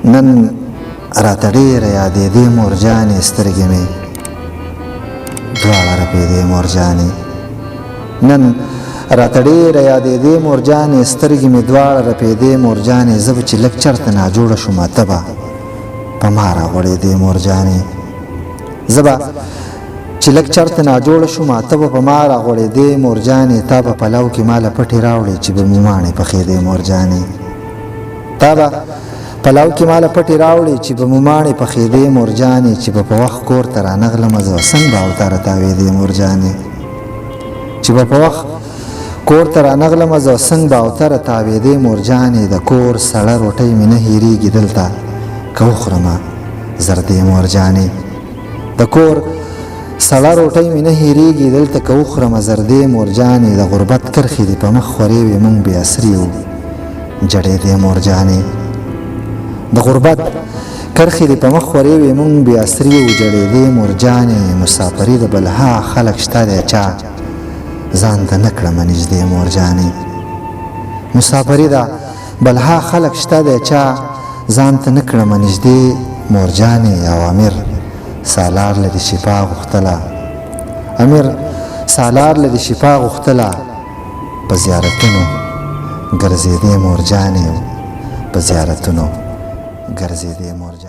نن راته ډېره یادېدې مورجانې سترګې مې دواړه رپېدې مورجانې نن راته ډېره یادېدې مورجانې سترګې مې دواړه رپېدې مورجانې زه به چې لږ چرته ناجوړه شومه ته به په ما راغوړېدې مورجانې زه به چې لږ چرته ناجوړه شومه ته به په ما راغوړېدې مورجانې تا به پلو کې ماله پټې راوړې چې به مې ماڼې پخېدې مورجانې تا به پلو کې ماله پټې راوړې چې به مې ماڼې پخېدې مورجانې چې به په وخت کور ته رانغلمه زه سنګ به اوتاره تاوېدې مورجانې چې به په وخت کور ته رانغلمه زه سنګ به اوتاره تاوېدې مورجانې د کور سړه روټۍ مې نه هېرېږي دلته که وخورمه زردې مورجانې د کور سړه روټۍ مې نه هېرېږي دلته که وخورمه زردې مورجانې د غربت کرښې دې په مخ خورې وې مونږ بې اسري یو جړېدې مورجانې د غربت کرښې دې په مخ خورې وې مونږ بې اسري یو جړېدې مورجانې مسافري د بلها خلک شته دی چا ځان ته نه کړمه نږدې مورجانې مسافري د بلها خلک شته دی چا ځان ته نه کړمه نږدې مورجانې او امیر سالار له دې شفا غوښتله امیر سالار له دې شفا غوښتله په زیارتونو ګرځېدې مورجانې په زیارتونو ګرځېدې مورجانې